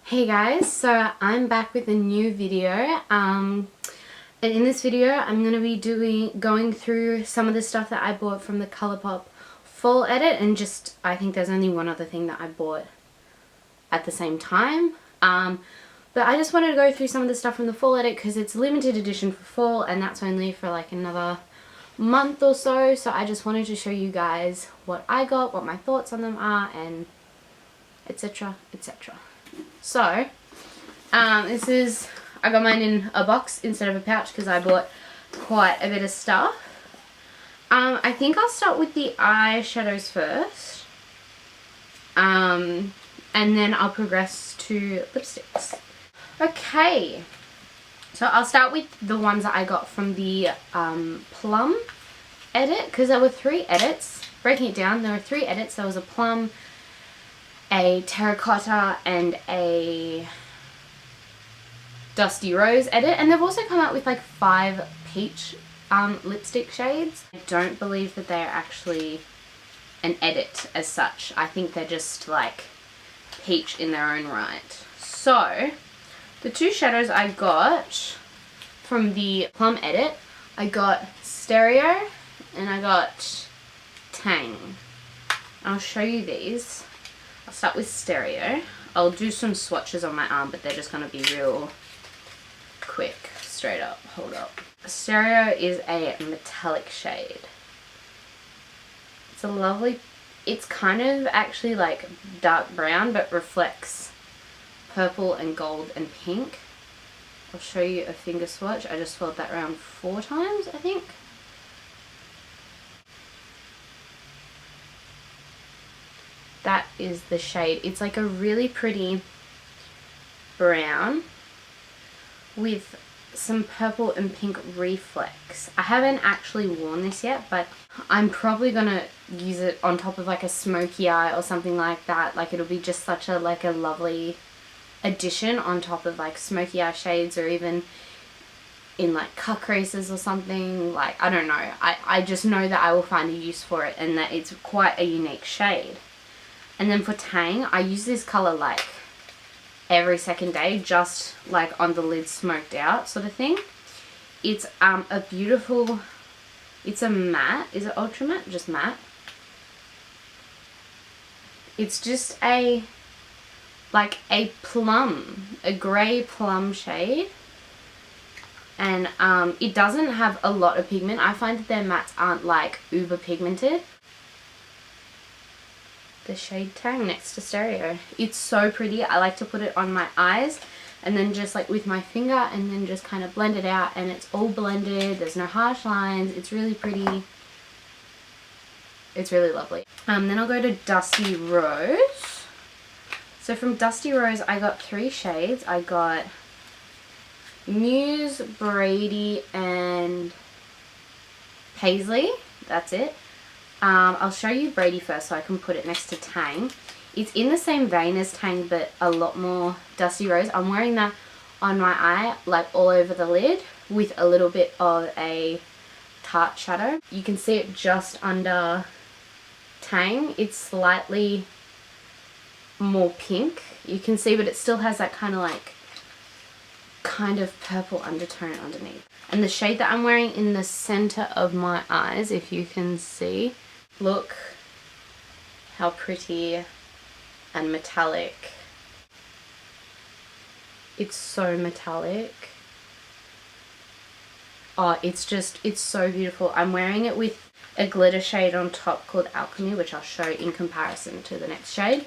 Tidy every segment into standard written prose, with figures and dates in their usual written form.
Hey guys, so I'm back with a new video and in this video I'm going to be going through some of the stuff that I bought from the Colourpop fall edit, and just I think there's only one other thing that I bought at the same time, but I just wanted to go through some of the stuff from the fall edit because it's limited edition for fall and that's only for like another month or so. So I just wanted to show you guys what I got, what my thoughts on them are, and etc, etc. So I got mine in a box instead of a pouch because I bought quite a bit of stuff. I think I'll start with the eyeshadows first, and then I'll progress to lipsticks. Okay, so I'll start with the ones that I got from the plum edit, because there were 3 edits. Breaking it down, there were 3 edits. There was a plum, a terracotta, and a dusty rose edit, and they've also come out with like 5 peach lipstick shades. I don't believe that they're actually an edit as such. I think they're just like peach in their own right. So the 2 shadows I got from the plum edit, I got Stereo and I got Tang. I'll show you these. I'll start with Stereo. I'll do some swatches on my arm, but they're just going to be real quick. Straight up. Hold up. Stereo is a metallic shade. It's a lovely... It's kind of actually like dark brown, but reflects purple and gold and pink. I'll show you a finger swatch. I just swirled that around 4 times, I think. That is the shade. It's like a really pretty brown with some purple and pink reflex. I haven't actually worn this yet, but I'm probably gonna use it on top of like a smoky eye or something like that. Like it'll be just such a like a lovely addition on top of like smoky eye shades, or even in like cut creases or something. Like I don't know. I just know that I will find a use for it and that it's quite a unique shade. And then for Tang, I use this colour like every second day, just like on the lid smoked out sort of thing. It's a beautiful, it's a matte. Is it ultra matte? Just matte. It's just a, like a plum, a grey plum shade. And it doesn't have a lot of pigment. I find that their mattes aren't like uber pigmented. The shade Tang next to Stereo. It's so pretty. I like to put it on my eyes and then just like with my finger and then just kind of blend it out, and it's all blended. There's no harsh lines. It's really pretty. It's really lovely. Then I'll go to Dusty Rose. So from Dusty Rose I got 3 shades. I got Muse, Brady, and Paisley. That's it. I'll show you Brady first so I can put it next to Tang. It's in the same vein as Tang, but a lot more Dusty Rose. I'm wearing that on my eye, like all over the lid, with a little bit of a Tarte shadow. You can see it just under Tang. It's slightly more pink. You can see, but it still has that kind of purple undertone underneath. And the shade that I'm wearing in the center of my eyes, if you can see, look how pretty and metallic. It's so metallic. Oh, it's so beautiful. I'm wearing it with a glitter shade on top called Alchemy, which I'll show in comparison to the next shade.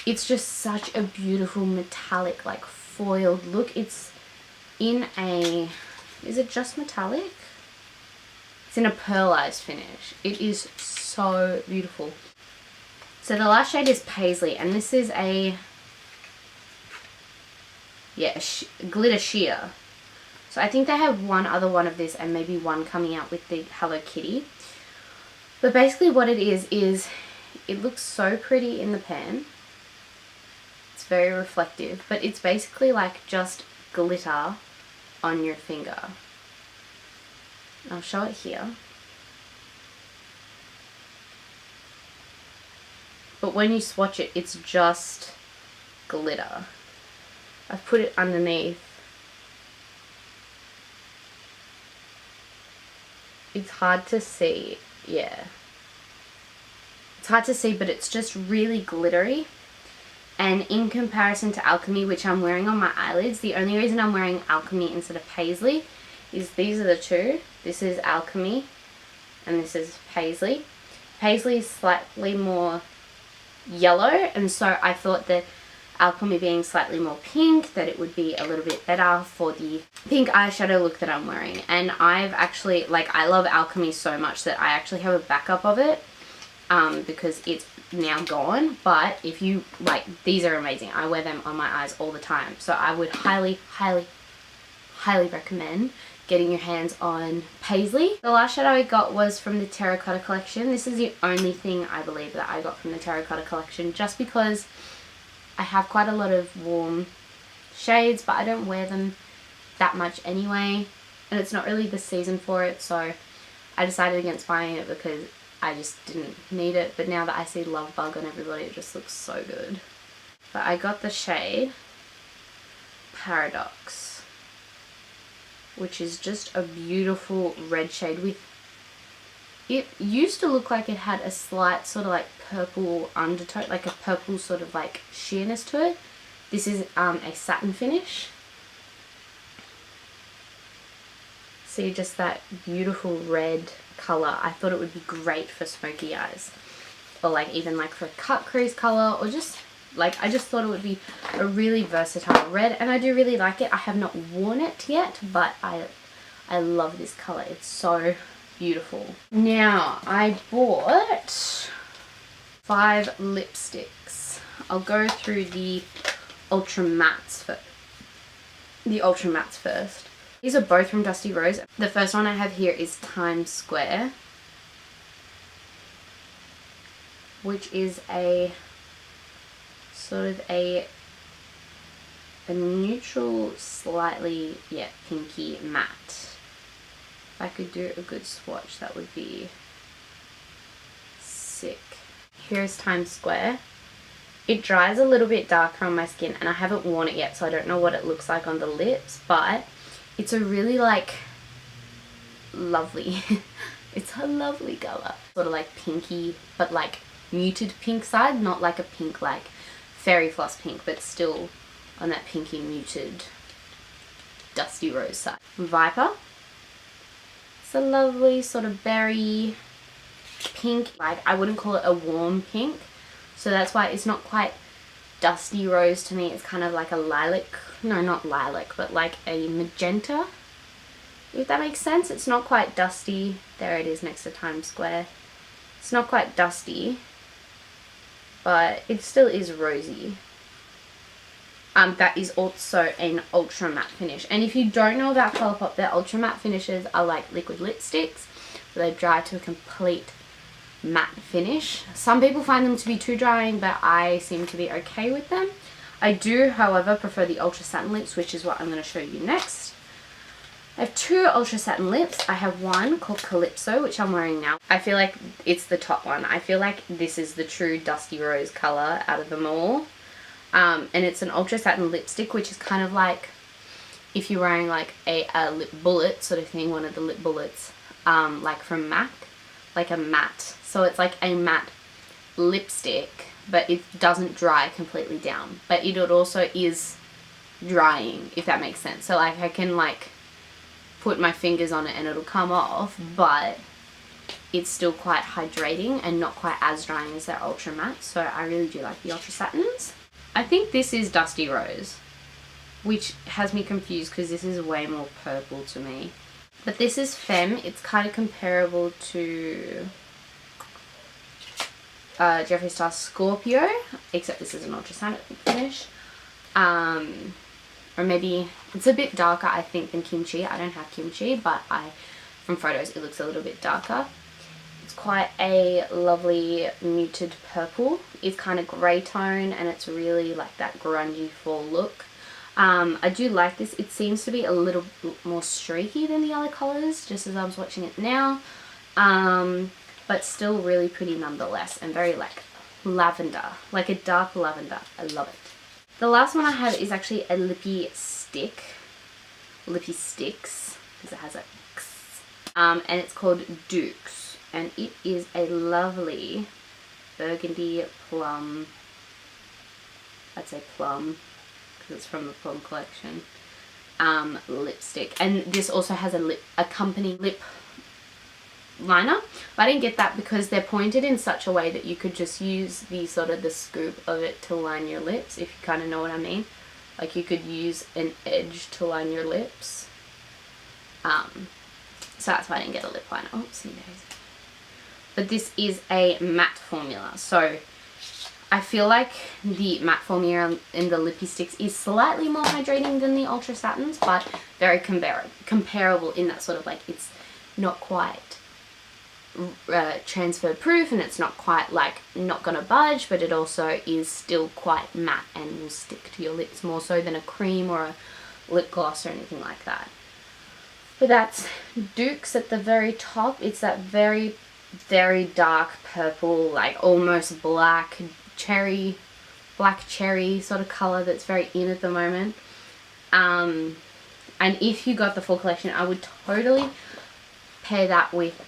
It's just such a beautiful metallic, like foiled look. It's in a, is it just metallic? It's in a pearlized finish. It is so beautiful. So the last shade is Paisley, and this is a, yeah, glitter sheer. So I think they have one other one of this and maybe one coming out with the Hello Kitty. But basically what it is it looks so pretty in the pan. It's very reflective, but it's basically like just glitter on your finger. I'll show it here. But when you swatch it, it's just glitter. I've put it underneath. It's hard to see, yeah. It's hard to see, but it's just really glittery. And in comparison to Alchemy, which I'm wearing on my eyelids, the only reason I'm wearing Alchemy instead of Paisley is these are the two. This is Alchemy and this is Paisley. Paisley is slightly more yellow, and so I thought that Alchemy being slightly more pink, that it would be a little bit better for the pink eyeshadow look that I'm wearing. And I've actually, like, I love Alchemy so much that I actually have a backup of it because it's now gone. But if you, like, these are amazing. I wear them on my eyes all the time. So I would highly, highly, highly recommend getting your hands on Paisley. The last shadow I got was from the Terracotta collection. This is the only thing I believe that I got from the Terracotta collection, just because I have quite a lot of warm shades, but I don't wear them that much anyway, and it's not really the season for it, so I decided against buying it because I just didn't need it. But now that I see Love Bug on everybody, it just looks so good. But I got the shade Paradox, which is just a beautiful red shade with, it used to look like it had a slight sort of like purple undertone, like a purple sort of like sheerness to it. This is a satin finish. See, just that beautiful red colour. I thought it would be great for smoky eyes, or like even like for a cut crease colour, or just like, I just thought it would be a really versatile red, and I do really like it. I have not worn it yet, but I love this colour. It's so beautiful. Now, I bought 5 lipsticks. I'll go through the ultra mattes first. These are both from Dusty Rose. The first one I have here is Times Square, which is a sort of a neutral, slightly, yeah, pinky matte. If I could do a good swatch, that would be sick. Here's Times Square. It dries a little bit darker on my skin, and I haven't worn it yet, so I don't know what it looks like on the lips, but it's a really, like, lovely, it's a lovely colour. Sort of like pinky, but like muted pink side, not like a pink like Fairy Floss pink, but still on that pinky muted Dusty Rose side. Viper. It's a lovely sort of berry pink. Like, I wouldn't call it a warm pink, so that's why it's not quite Dusty Rose to me. It's kind of like a lilac, no, not lilac, but like a magenta, if that makes sense. It's not quite dusty. There it is next to Times Square. It's not quite dusty, but it still is rosy. That is also an ultra matte finish. And if you don't know about Colourpop, their ultra matte finishes are like liquid lipsticks, so they dry to a complete matte finish. Some people find them to be too drying, but I seem to be okay with them. I do, however, prefer the ultra satin lips, which is what I'm going to show you next. I have 2 ultra satin lips. I have one called Calypso, which I'm wearing now. I feel like it's the top one. I feel like this is the true Dusty Rose colour out of them all. And it's an ultra satin lipstick, which is kind of like if you're wearing like a lip bullet sort of thing, one of the lip bullets, like from MAC, like a matte. So it's like a matte lipstick, but it doesn't dry completely down. But it also is drying, if that makes sense. So like I can like put my fingers on it and it'll come off, but it's still quite hydrating and not quite as drying as their ultra matte. So I really do like the ultra satins. I think this is Dusty Rose, which has me confused because this is way more purple to me. But this is Femme. It's kind of comparable to Jeffree Star Scorpio, except this is an ultra satin finish. Or maybe it's a bit darker, I think, than Kimchi. I don't have Kimchi, but from photos it looks a little bit darker. It's quite a lovely muted purple. It's kind of grey tone, and it's really like that grungy fall look. I do like this. It seems to be a little more streaky than the other colours, just as I was watching it now. But still really pretty nonetheless, and very like lavender, like a dark lavender. I love it. The last one I have is actually a lippy stick. Lippy sticks, because it has a X. And it's called Dukes. And it is a lovely burgundy plum. I'd say plum, because it's from the Plum collection. Lipstick. And this also has a accompanying lip liner, but I didn't get that because they're pointed in such a way that you could just use the scoop of it to line your lips, if you kind of know what I mean. Like you could use an edge to line your lips. So that's why I didn't get a lip liner. Oopsie daisy. But this is a matte formula, so I feel like the matte formula in the lippy sticks is slightly more hydrating than the Ultra Satins, but very comparable in that sort of like it's not quite transfer proof and it's not quite like not gonna budge, but it also is still quite matte and will stick to your lips more so than a cream or a lip gloss or anything like that. But that's Dukes at the very top. It's that very, very dark purple, like almost black cherry sort of color that's very in at the moment. And if you got the full collection, I would totally pair that with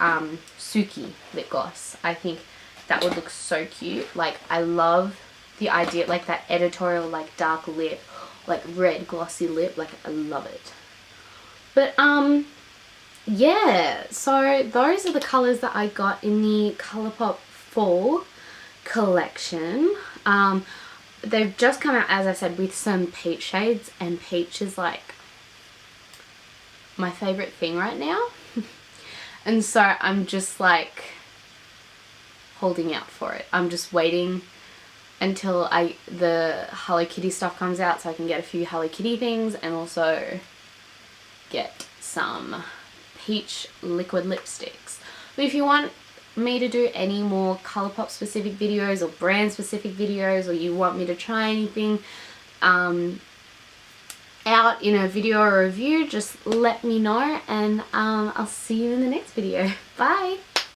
Suki lip gloss. I think that would look so cute. Like I love the idea, like that editorial, like dark lip, like red glossy lip. Like I love it. But yeah, so those are the colors that I got in the Colourpop fall collection. They've just come out, as I said, with some peach shades, and peach is like my favorite thing right now. And so I'm just like holding out for it. I'm just waiting until the Hello Kitty stuff comes out so I can get a few Hello Kitty things and also get some peach liquid lipsticks. But if you want me to do any more Colourpop specific videos or brand specific videos, or you want me to try anything out in a video or review, just let me know, and I'll see you in the next video. Bye!